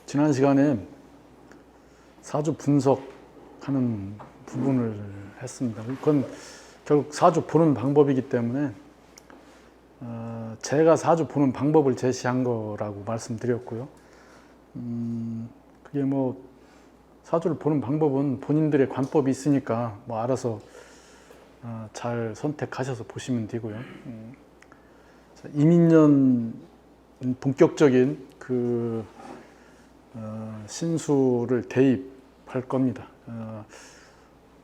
지난 시간에 사주 분석하는 부분을 했습니다. 그건 결국 사주 보는 방법이기 때문에 제가 사주 보는 방법을 제시한 거라고 말씀드렸고요. 그게 뭐 사주를 보는 방법은 본인들의 관법이 있으니까 뭐 알아서 잘 선택하셔서 보시면 되고요. 이민년 본격적인 그 신수를 대입할 겁니다.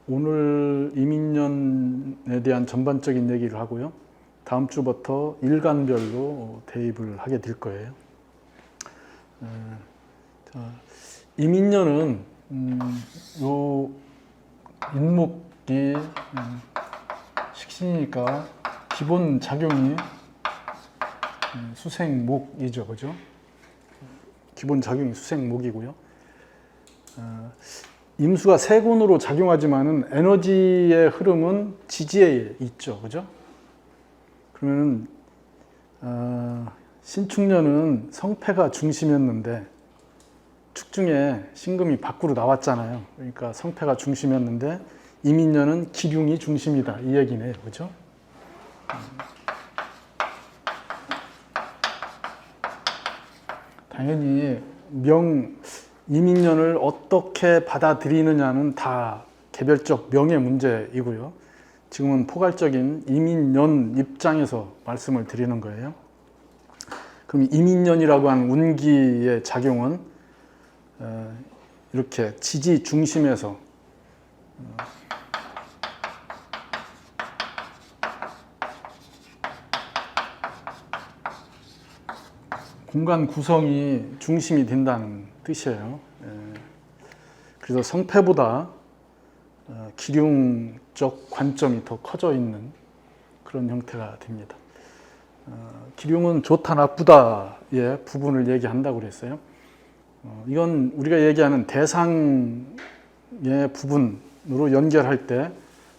오늘 이민년에 대한 전반적인 얘기를 하고요. 다음 주부터 일간별로 대입을 하게 될 거예요. 이민년은 요 인목이 식신이니까 기본 작용이 수생목이죠, 그죠? 기본 작용이 수생목이고요. 임수가 세군으로 작용하지만은 에너지의 흐름은 지지에 있죠, 그죠? 그러면은 신축년은 성패가 중심이었는데 축중에 신금이 밖으로 나왔잖아요. 그러니까 성패가 중심이었는데 이민년은 기륭이 중심이다 이 얘기네요, 그죠? 당연히 이민년을 어떻게 받아들이느냐는 다 개별적 명의 문제이고요. 지금은 포괄적인 이민년 입장에서 말씀을 드리는 거예요. 그럼 이민년이라고 하는 운기의 작용은 이렇게 지지 중심에서 공간 구성이 중심이 된다는 뜻이에요. 그래서 성패보다 기륭적 관점이 더 커져 있는 그런 형태가 됩니다. 기륭은 좋다 나쁘다의 부분을 얘기한다고 그랬어요. 이건 우리가 얘기하는 대상의 부분으로 연결할 때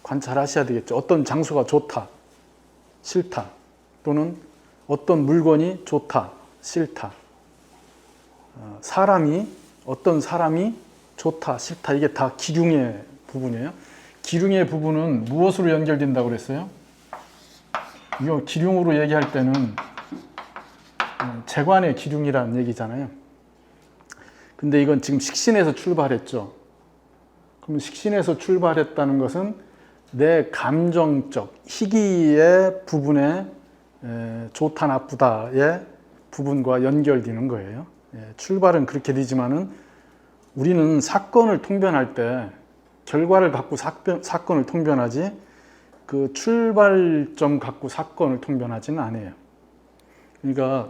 관찰하셔야 되겠죠. 어떤 장소가 좋다, 싫다, 또는 어떤 물건이 좋다, 싫다. 어떤 사람이 좋다, 싫다. 이게 다 기륭의 부분이에요. 기륭의 부분은 무엇으로 연결된다고 그랬어요? 이거 기륭으로 얘기할 때는 재관의 기륭이라는 얘기잖아요. 근데 이건 지금 식신에서 출발했죠. 그럼 식신에서 출발했다는 것은 내 감정적, 희기의 부분에 좋다, 나쁘다의 부분과 연결되는 거예요. 출발은 그렇게 되지만은 우리는 사건을 통변할 때 결과를 갖고 사건을 통변하지 그 출발점 갖고 사건을 통변하지는 않아요. 그러니까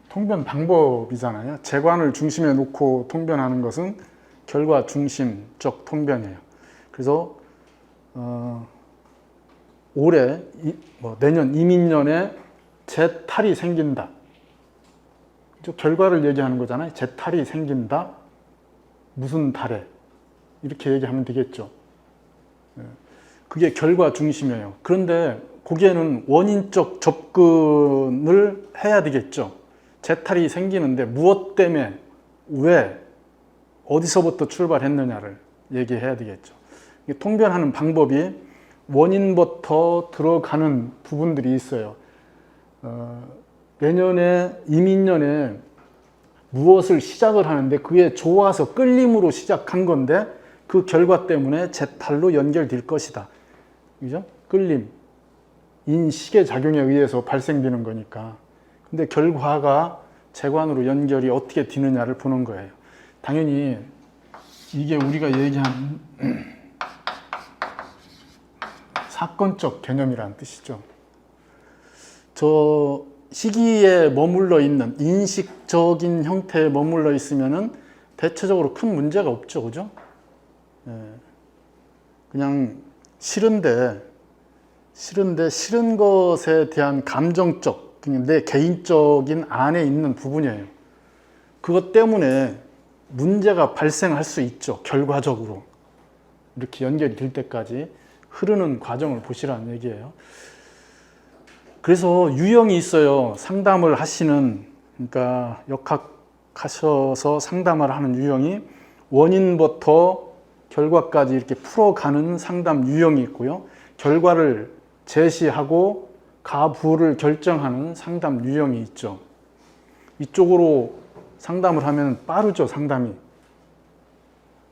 통변 방법이잖아요. 재관을 중심에 놓고 통변하는 것은 결과 중심적 통변이에요. 그래서 올해 내년 이민년에 재탈이 생긴다. 결과를 얘기하는 거잖아요. 재탈이 생긴다. 무슨 달에 이렇게 얘기하면 되겠죠. 그게 결과 중심이에요. 그런데 거기에는 원인적 접근을 해야 되겠죠. 재탈이 생기는데 무엇 때문에, 왜, 어디서부터 출발했느냐를 얘기해야 되겠죠. 통변하는 방법이 원인부터 들어가는 부분들이 있어요. 내년에 이민년에 무엇을 시작을 하는데 그게 좋아서 끌림으로 시작한 건데 그 결과 때문에 재탈로 연결될 것이다. 그죠? 끌림, 인식의 작용에 의해서 발생되는 거니까. 근데 결과가 재관으로 연결이 어떻게 되느냐를 보는 거예요. 당연히 이게 우리가 얘기하는 사건적 개념이라는 뜻이죠. 저 시기에 머물러 있는 인식적인 형태에 머물러 있으면은 대체적으로 큰 문제가 없죠, 그죠? 그냥 싫은데 싫은 것에 대한 감정적, 그냥 내 개인적인 안에 있는 부분이에요. 그것 때문에 문제가 발생할 수 있죠. 결과적으로. 이렇게 연결이 될 때까지 흐르는 과정을 보시라는 얘기예요. 그래서 유형이 있어요. 상담을 하시는, 그러니까 역학하셔서 상담을 하는 유형이 원인부터 결과까지 이렇게 풀어가는 상담 유형이 있고요. 결과를 제시하고 가부를 결정하는 상담 유형이 있죠. 이쪽으로 상담을 하면 빠르죠, 상담이.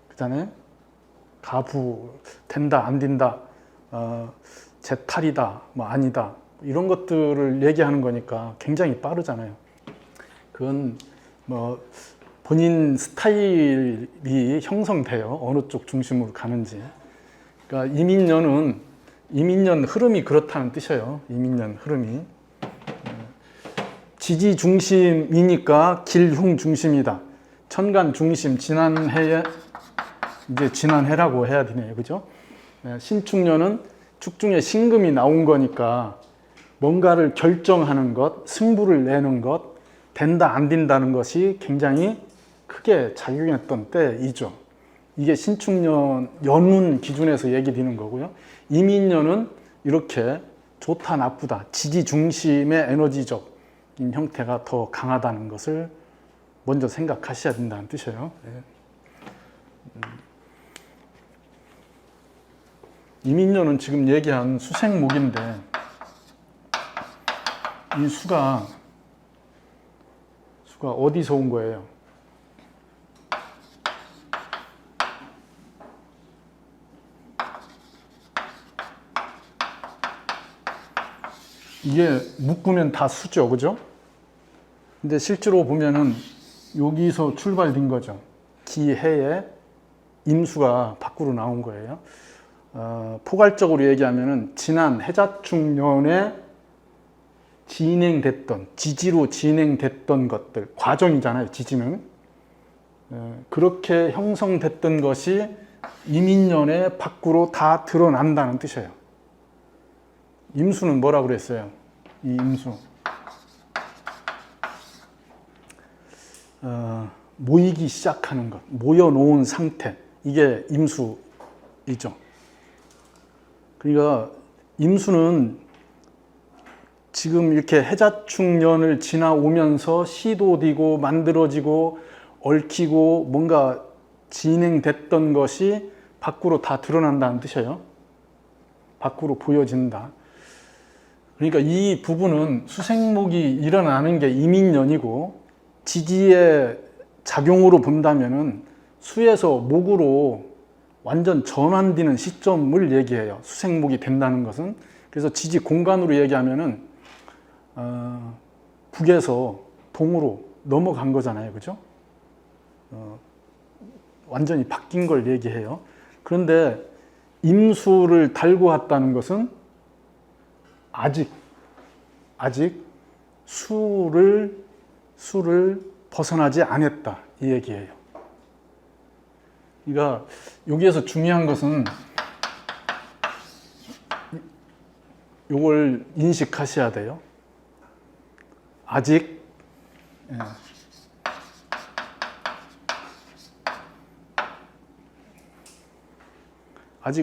그다음에 가부, 된다, 안 된다, 재탈이다, 뭐 아니다. 이런 것들을 얘기하는 거니까 굉장히 빠르잖아요. 그건 뭐 본인 스타일이 형성돼요. 어느 쪽 중심으로 가는지. 그러니까 이민년 흐름이 그렇다는 뜻이에요. 이민년 흐름이. 지지 중심이니까 길흉 중심이다. 천간 중심, 지난해에, 이제 지난해라고 해야 되네요. 그죠? 신축년은 축중에 신금이 나온 거니까 뭔가를 결정하는 것, 승부를 내는 것, 된다, 안 된다는 것이 굉장히 크게 작용했던 때이죠. 이게 신축년 연운 기준에서 얘기되는 거고요. 이민년은 이렇게 좋다, 나쁘다, 지지 중심의 에너지적 형태가 더 강하다는 것을 먼저 생각하셔야 된다는 뜻이에요. 이민년은 지금 얘기한 수생목인데 이 수가 어디서 온 거예요? 이게 묶으면 다 수죠, 그죠? 근데 실제로 보면은 여기서 출발된 거죠. 기해에 임수가 밖으로 나온 거예요. 포괄적으로 얘기하면은 지난 해자축년에 진행됐던, 지지로 진행됐던 것들, 과정이잖아요, 지지는. 그렇게 형성됐던 것이 이민년에 밖으로 다 드러난다는 뜻이에요. 임수는 뭐라고 그랬어요? 이 임수. 모이기 시작하는 것, 모여놓은 상태. 이게 임수이죠. 그러니까 임수는 지금 이렇게 해자축년을 지나오면서 시도되고 만들어지고 얽히고 뭔가 진행됐던 것이 밖으로 다 드러난다는 뜻이에요. 밖으로 보여진다. 그러니까 이 부분은 수생목이 일어나는 게 이민년이고 지지의 작용으로 본다면은 수에서 목으로 완전 전환되는 시점을 얘기해요. 수생목이 된다는 것은. 그래서 지지 공간으로 얘기하면은 북에서 동으로 넘어간 거잖아요. 그죠? 완전히 바뀐 걸 얘기해요. 그런데 임수를 달고 왔다는 것은 아직 수를 벗어나지 않았다. 이 얘기예요. 그러니까 여기에서 중요한 것은 이걸 인식하셔야 돼요. 아직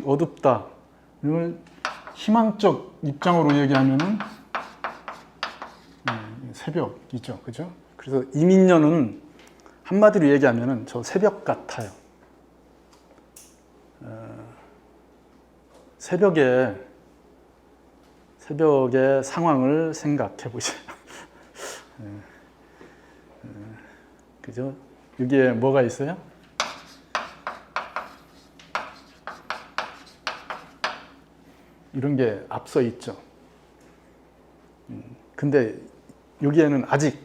어둡다. 이걸 희망적 입장으로 얘기하면은 새벽이죠, 그죠? 그래서 이민년은 한마디로 얘기하면은 저 새벽 같아요. 새벽의 상황을 생각해 보세요. 그죠? 여기에 뭐가 있어요? 이런 게 앞서 있죠. 근데 여기에는 아직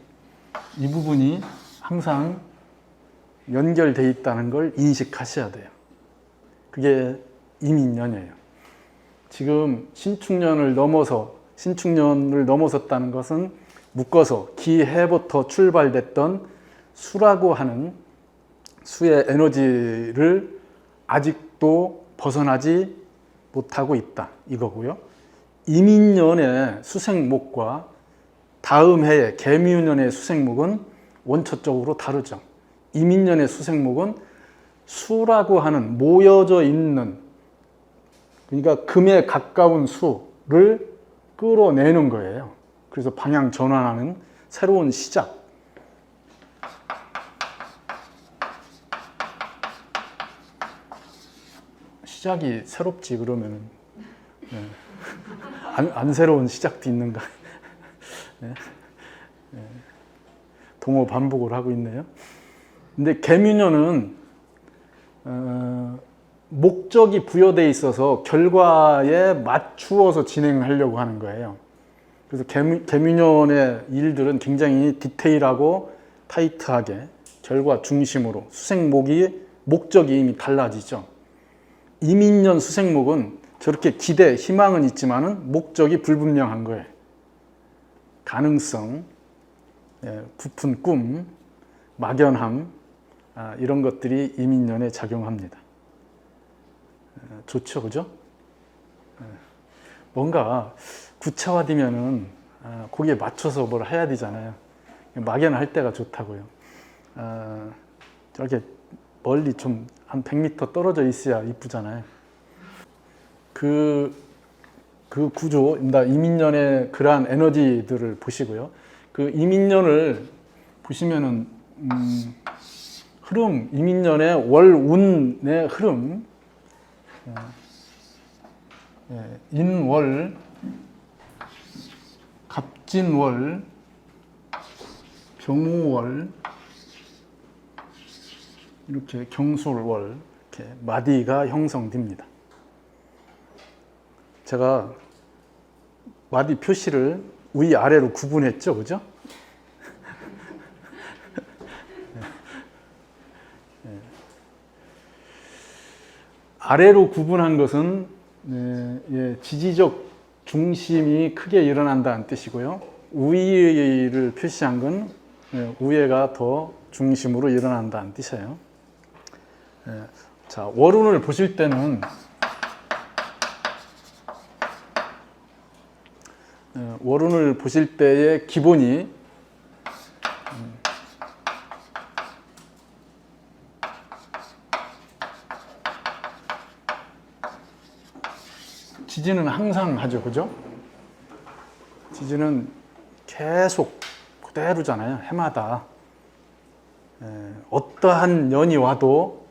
이 부분이 항상 연결되어 있다는 걸 인식하셔야 돼요. 그게 이민년이에요. 지금 신축년을 넘어섰다는 것은 묶어서 기해부터 출발됐던 수라고 하는 수의 에너지를 아직도 벗어나지 못하고 있다. 이거고요. 이민년의 수생목과 다음 해의 개미년의 수생목은 원초적으로 다르죠. 이민년의 수생목은 수라고 하는 모여져 있는, 그러니까 금에 가까운 수를 끌어내는 거예요. 그래서 방향 전환하는 새로운 시작. 시작이 새롭지 그러면은 안 새로운 시작도 있는가? 동어 반복을 하고 있네요. 근데 개묘년은 목적이 부여되어 있어서 결과에 맞추어서 진행하려고 하는 거예요. 그래서 개묘년의 일들은 굉장히 디테일하고 타이트하게 결과 중심으로 목적이 이미 달라지죠. 이민년 수생목은 저렇게 기대, 희망은 있지만은 목적이 불분명한 거예요. 가능성, 부푼 꿈, 막연함, 이런 것들이 이민년에 작용합니다. 좋죠, 그죠? 뭔가 구체화되면은 거기에 맞춰서 뭘 해야 되잖아요. 막연할 때가 좋다고요. 저렇게 멀리 좀 한 100m 떨어져 있어야 이쁘잖아요. 그 구조, 이민년의 그러한 에너지들을 보시고요. 그 이민년을 보시면은 흐름, 이민년의 월운의 흐름, 인월, 갑진월, 병오월, 이렇게 경술월, 이렇게 마디가 형성됩니다. 제가 마디 표시를 위아래로 구분했죠, 그죠? 아래로 구분한 것은 지지적 중심이 크게 일어난다는 뜻이고요. 위를 표시한 건 위에가 더 중심으로 일어난다는 뜻이에요. 자, 월운을 보실 때는 월운을 보실 때의 기본이 지지는 항상 하죠, 그죠? 지지는 계속 그대로잖아요, 해마다. 어떠한 년이 와도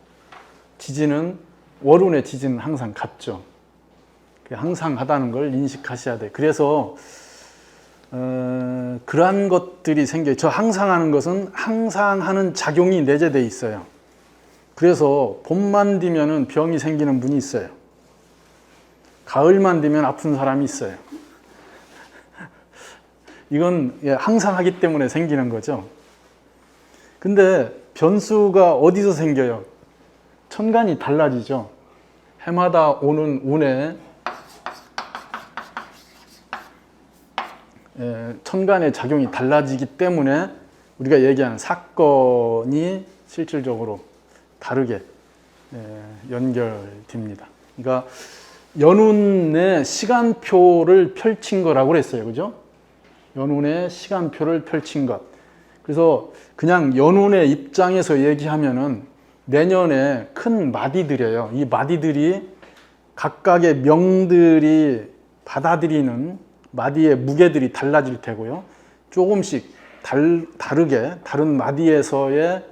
지지는, 월운의 지지는 항상 같죠. 항상 하다는 걸 인식하셔야 돼요. 그래서 그러한 것들이 생겨요. 저 항상 하는 것은 항상 하는 작용이 내재되어 있어요. 그래서 봄만 되면은 병이 생기는 분이 있어요. 가을만 되면 아픈 사람이 있어요. 이건 항상 하기 때문에 생기는 거죠. 근데 변수가 어디서 생겨요? 천간이 달라지죠. 해마다 오는 운에 천간의 작용이 달라지기 때문에 우리가 얘기하는 사건이 실질적으로 다르게 연결됩니다. 그러니까 연운의 시간표를 펼친 거라고 그랬어요. 그죠? 연운의 시간표를 펼친 것. 그래서 그냥 연운의 입장에서 얘기하면은 내년에 큰 마디들이에요. 이 마디들이 각각의 명들이 받아들이는 마디의 무게들이 달라질 테고요. 조금씩 다르게 다른 마디에서의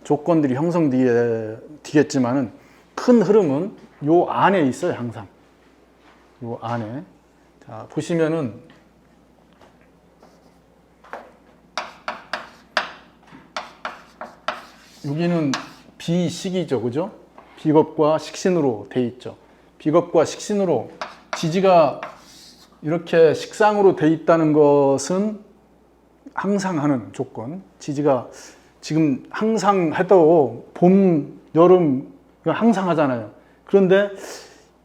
조건들이 형성되겠지만은 큰 흐름은 요 안에 있어요. 항상 요 안에. 자, 보시면은 여기는 비식이죠, 그죠? 비겁과 식신으로 돼 있죠. 비겁과 식신으로 지지가 이렇게 식상으로 돼 있다는 것은 항상 하는 조건. 지지가 지금 항상 해도 봄, 여름 항상 하잖아요. 그런데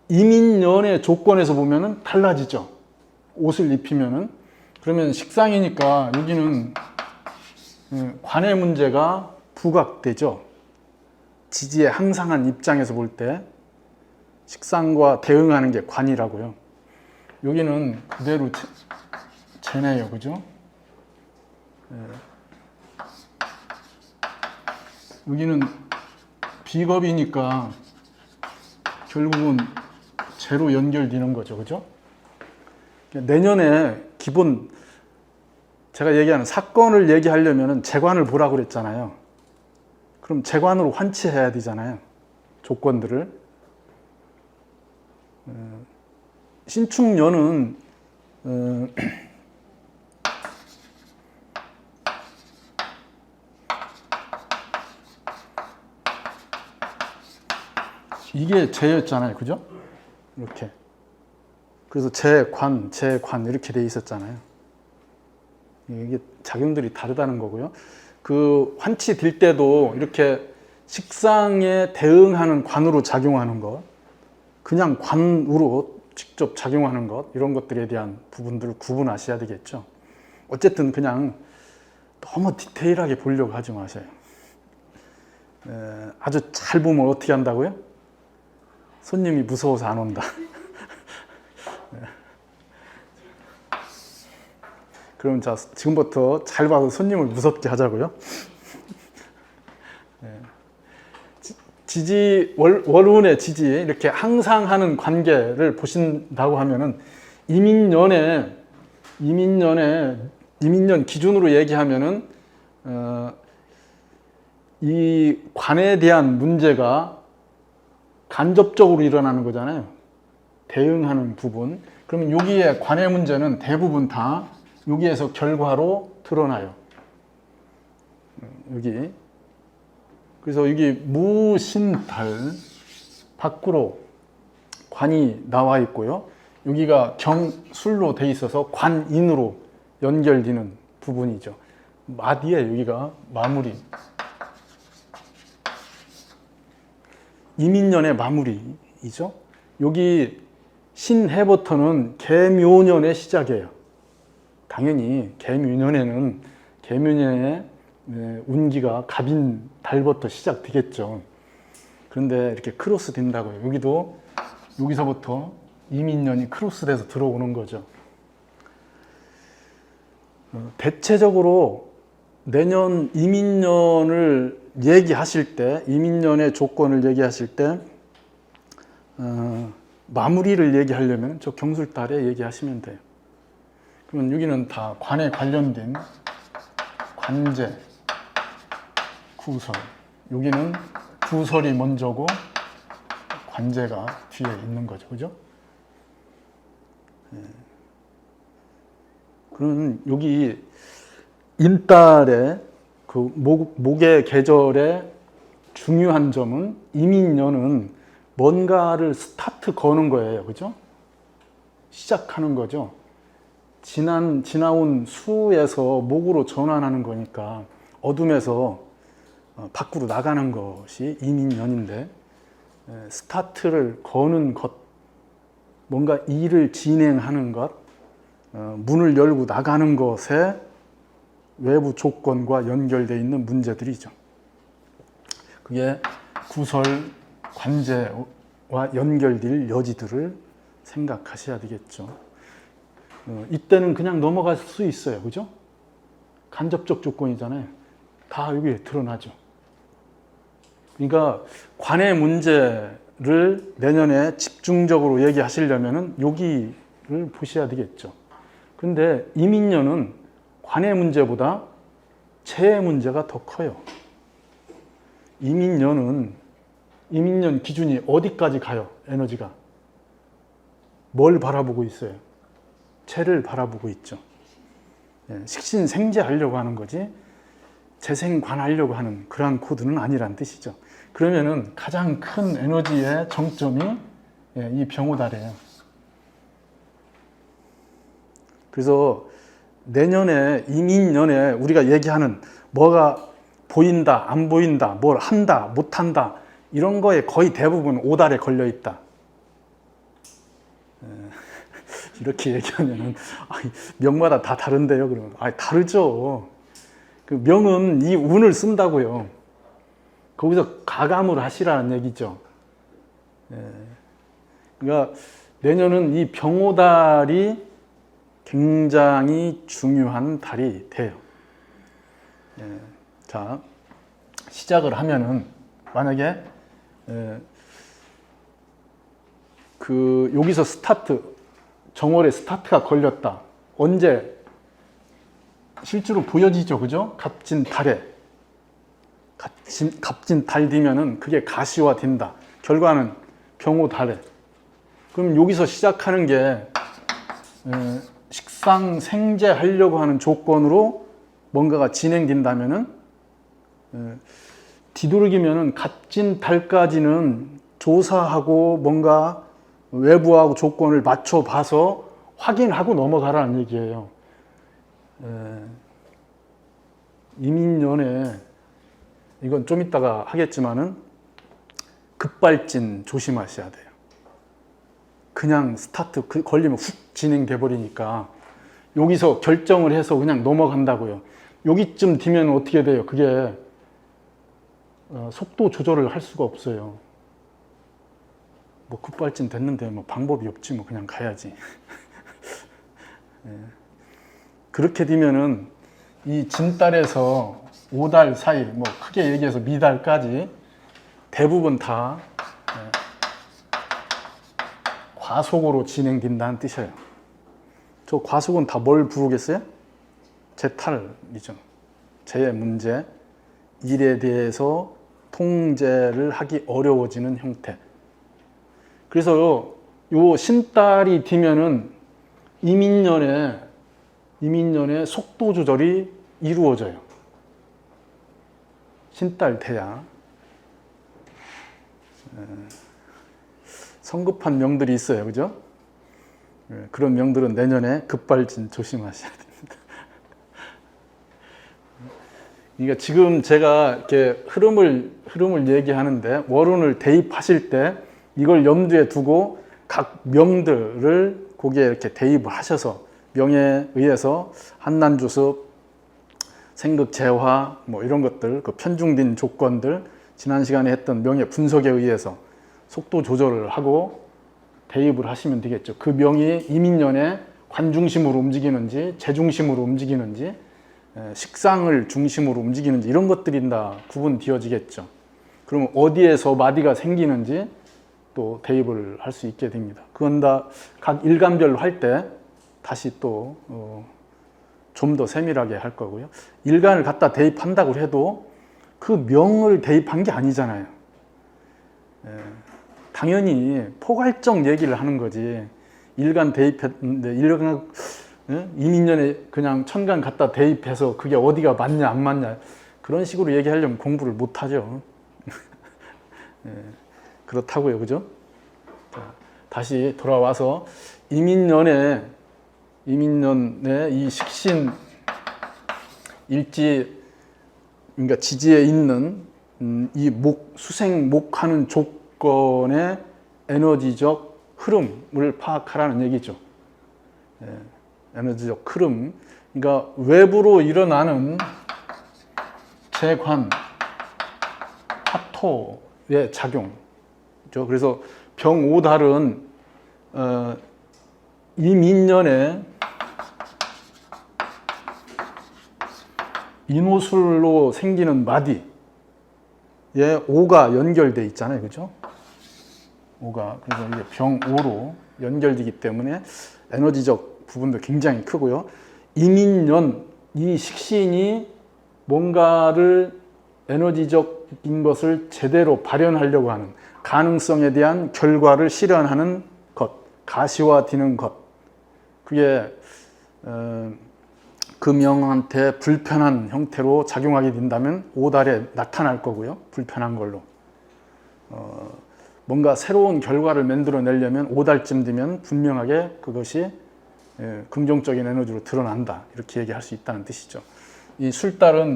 이민년의 조건에서 보면은 달라지죠. 옷을 입히면은. 그러면 식상이니까 여기는 관의 문제가 부각되죠. 지지의 항상한 입장에서 볼 때 식상과 대응하는 게 관이라고요. 여기는 그대로 재네요, 그죠? 여기는 비겁이니까 결국은 재로 연결되는 거죠. 그죠? 내년에 기본 제가 얘기하는 사건을 얘기하려면 재관을 보라고 그랬잖아요. 그럼 재관으로 환치해야 되잖아요. 조건들을. 신축년은 이게 재였잖아요. 그죠? 이렇게. 그래서 재관 이렇게 돼 있었잖아요. 이게 작용들이 다르다는 거고요. 그 환치될 때도 이렇게 식상에 대응하는 관으로 작용하는 것, 그냥 관으로 직접 작용하는 것, 이런 것들에 대한 부분들을 구분하셔야 되겠죠. 어쨌든 그냥 너무 디테일하게 보려고 하지 마세요. 아주 잘 보면 어떻게 한다고요? 손님이 무서워서 안 온다. 그럼 자, 지금부터 잘 봐서 손님을 무섭게 하자고요. 지지, 월운의 지지, 이렇게 항상 하는 관계를 보신다고 하면은, 이민년 기준으로 얘기하면은, 이 관에 대한 문제가 간접적으로 일어나는 거잖아요. 대응하는 부분. 그러면 여기에 관의 문제는 대부분 다 여기에서 결과로 드러나요. 여기. 그래서 여기 무신달 밖으로 관이 나와 있고요. 여기가 경술로 돼 있어서 관인으로 연결되는 부분이죠. 마디에 여기가 마무리. 이민년의 마무리이죠. 여기 신해부터는 개묘년의 시작이에요. 당연히 개묘년에 운기가 갑인 달부터 시작되겠죠. 그런데 이렇게 크로스 된다고요. 여기도 여기서부터 이민년이 크로스 돼서 들어오는 거죠. 대체적으로 내년 이민년을 얘기하실 때, 이민년의 조건을 얘기하실 때 마무리를 얘기하려면 저 경술달에 얘기하시면 돼요. 그러면 여기는 다 관에 관련된 관제, 구설. 여기는 구설이 먼저고 관제가 뒤에 있는 거죠. 그죠? 그러면 여기 인달의 그 목의 계절의 중요한 점은 이민년은 뭔가를 스타트 거는 거예요. 그죠? 시작하는 거죠. 지나온 수에서 목으로 전환하는 거니까 어둠에서 밖으로 나가는 것이 이민년인데, 스타트를 거는 것, 뭔가 일을 진행하는 것, 문을 열고 나가는 것에 외부 조건과 연결되어 있는 문제들이죠. 그게 구설, 관제와 연결될 여지들을 생각하셔야 되겠죠. 이때는 그냥 넘어갈 수 있어요. 그죠? 간접적 조건이잖아요. 다 여기에 드러나죠. 그러니까 관의 문제를 내년에 집중적으로 얘기하시려면 여기를 보셔야 되겠죠. 근데 이민년은 관의 문제보다 재의 문제가 더 커요. 이민년 기준이 어디까지 가요? 에너지가. 뭘 바라보고 있어요? 재를 바라보고 있죠. 식신생재하려고 하는 거지 재생관하려고 하는 그러한 코드는 아니란 뜻이죠. 그러면은 가장 큰 에너지의 정점이 이 병호달이에요. 그래서 내년에 이민년에 우리가 얘기하는 뭐가 보인다, 안 보인다, 뭘 한다, 못한다, 이런 거에 거의 대부분 오달에 걸려 있다. 이렇게 얘기하면은 명마다 다 다른데요. 그러면 다르죠. 그 명은 이 운을 쓴다고요. 거기서 가감을 하시라는 얘기죠. 그러니까 내년은 이 병호달이 굉장히 중요한 달이 돼요. 자, 시작을 하면은 만약에 여기서 스타트, 정월에 스타트가 걸렸다. 언제 실제로 보여지죠, 그죠? 갑진 달에 갑진 달 되면은 그게 가시화 된다. 결과는 병호 달에. 그럼 여기서 시작하는 게 식상 생재하려고 하는 조건으로 뭔가가 진행된다면은 뒤돌기면은 갑진 달까지는 조사하고 뭔가 외부하고 조건을 맞춰봐서 확인하고 넘어가라는 얘기예요. 이민년에 이건 좀 이따가 하겠지만은 급발진 조심하셔야 돼요. 그냥 스타트 걸리면 훅 진행돼 버리니까 여기서 결정을 해서 그냥 넘어간다고요. 여기쯤 되면 어떻게 돼요? 그게 속도 조절을 할 수가 없어요. 뭐 급발진 됐는데 뭐 방법이 없지 뭐 그냥 가야지. 그렇게 되면은 이 진달에서 5달 사이, 뭐 크게 얘기해서 미달까지 대부분 다 과속으로 진행된다는 뜻이에요. 저 과속은 다 뭘 부르겠어요? 재탈이죠. 재의 문제, 일에 대해서 통제를 하기 어려워지는 형태. 그래서 요 신달이 되면은 이민년에 속도 조절이 이루어져요. 신달 돼야. 성급한 명들이 있어요, 그죠? 그런 명들은 내년에 급발진 조심하셔야 됩니다. 그러니까 지금 제가 이렇게 흐름을 얘기하는데 월운을 대입하실 때 이걸 염두에 두고 각 명들을 거기에 이렇게 대입을 하셔서 명에 의해서 한난주습, 생극재화 뭐 이런 것들, 그 편중된 조건들, 지난 시간에 했던 명의 분석에 의해서 속도 조절을 하고 대입을 하시면 되겠죠. 그 명이 이민년에 관중심으로 움직이는지 재중심으로 움직이는지 식상을 중심으로 움직이는지 이런 것들이 다 구분 되어지겠죠. 그러면 어디에서 마디가 생기는지 또 대입을 할 수 있게 됩니다. 그건 다 각 일간별로 할 때 다시 또 좀 더 세밀하게 할 거고요. 일간을 갖다 대입한다고 해도 그 명을 대입한 게 아니잖아요. 당연히 포괄적 얘기를 하는 거지. 일간 대입했는데 이민년에 그냥 천간 갖다 대입해서 그게 어디가 맞냐 안 맞냐 그런 식으로 얘기하려면 공부를 못 하죠. 그렇다고요, 그죠? 자, 다시 돌아와서 이민년에 이 식신 일지, 그러니까 지지에 있는 이 수생 목하는 조건의 에너지적 흐름을 파악하라는 얘기죠. 에너지적 흐름, 그러니까 외부로 일어나는 재관, 화토의 작용. 그래서 병오달은 이민년에 인호술로 생기는 마디에 오가 연결돼 있잖아요, 그죠? 오가 그래서 이게 병오로 연결되기 때문에 에너지적 부분도 굉장히 크고요. 이민년 이 식신이 뭔가를 에너지적인 것을 제대로 발현하려고 하는 가능성에 대한 결과를 실현하는 것, 가시화되는 것, 그게 그 명한테 불편한 형태로 작용하게 된다면 5달에 나타날 거고요. 불편한 걸로. 뭔가 새로운 결과를 만들어내려면 5달쯤 되면 분명하게 그것이 긍정적인 에너지로 드러난다. 이렇게 얘기할 수 있다는 뜻이죠. 이 술달은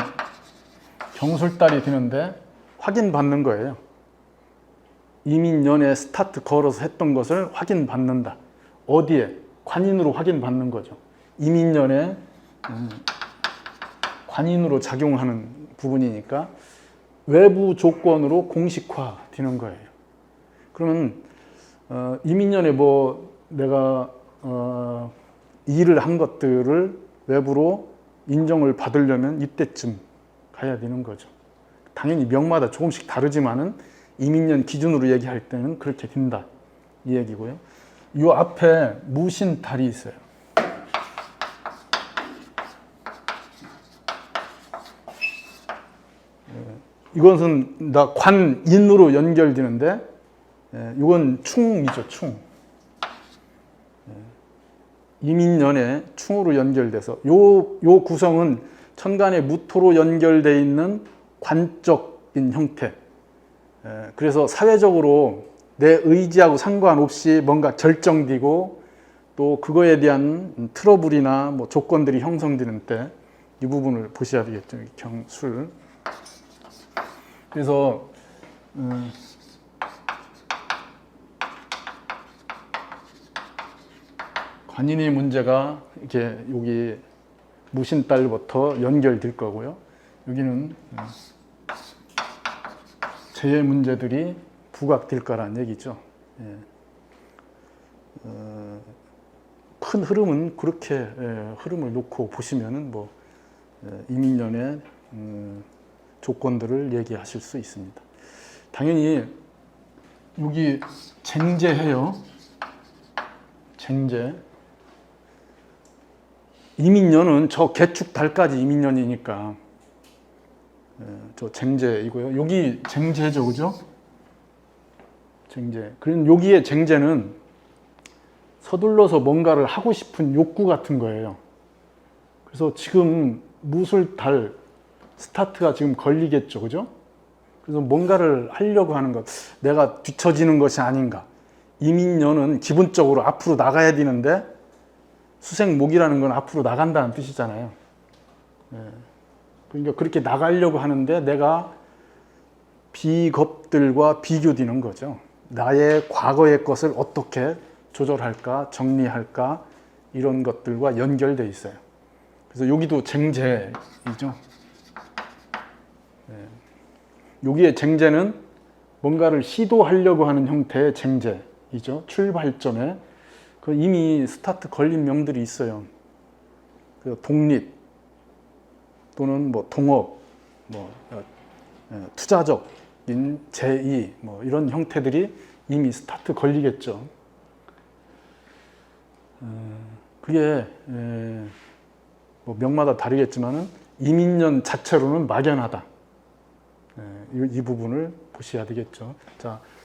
경술달이 되는데 확인받는 거예요. 이민년에 스타트 걸어서 했던 것을 확인받는다. 어디에? 관인으로 확인받는 거죠. 이민년에 관인으로 작용하는 부분이니까 외부 조건으로 공식화되는 거예요. 그러면 이민년에 뭐 내가 일을 한 것들을 외부로 인정을 받으려면 이때쯤 가야 되는 거죠. 당연히 명마다 조금씩 다르지만은 이민년 기준으로 얘기할 때는 그렇게 된다 이 얘기고요. 이 앞에 무신달이 있어요. 이것은 다 관인으로 연결되는데, 이건 충이죠, 충. 이민년에 충으로 연결돼서 요 구성은 천간의 무토로 연결되어 있는 관적인 형태. 그래서 사회적으로 내 의지하고 상관없이 뭔가 결정되고 또 그거에 대한 트러블이나 뭐 조건들이 형성되는 때 이 부분을 보셔야 되겠죠. 경술. 그래서 관인의 문제가 이렇게 여기 무신달부터 연결될 거고요. 여기는 재해 문제들이 부각될 거라는 얘기죠. 예. 큰 흐름은 그렇게 흐름을 놓고 보시면은 뭐 이민년의 조건들을 얘기하실 수 있습니다. 당연히 여기 쟁제해요. 쟁제. 이민년은 저 개축달까지 이민년이니까 저 쟁제이고요. 여기 쟁제죠, 그죠? 쟁제. 그럼 여기에 쟁제는 서둘러서 뭔가를 하고 싶은 욕구 같은 거예요. 그래서 지금 무술달 스타트가 지금 걸리겠죠, 그죠? 그래서 뭔가를 하려고 하는 것, 내가 뒤처지는 것이 아닌가. 이민년은 기본적으로 앞으로 나가야 되는데 수생목이라는 건 앞으로 나간다는 뜻이잖아요. 그러니까 그렇게 나가려고 하는데 내가 비겁들과 비교되는 거죠. 나의 과거의 것을 어떻게 조절할까, 정리할까, 이런 것들과 연결되어 있어요. 그래서 여기도 쟁제이죠. 여기에 쟁제는 뭔가를 시도하려고 하는 형태의 쟁제이죠. 출발점에. 그 이미 스타트 걸린 명들이 있어요. 그 독립 또는 뭐 동업, 뭐 투자적인 제의, 뭐 이런 형태들이 이미 스타트 걸리겠죠. 그게 뭐 명마다 다르겠지만은 이민년 자체로는 막연하다. 이 부분을 보셔야 되겠죠. 자.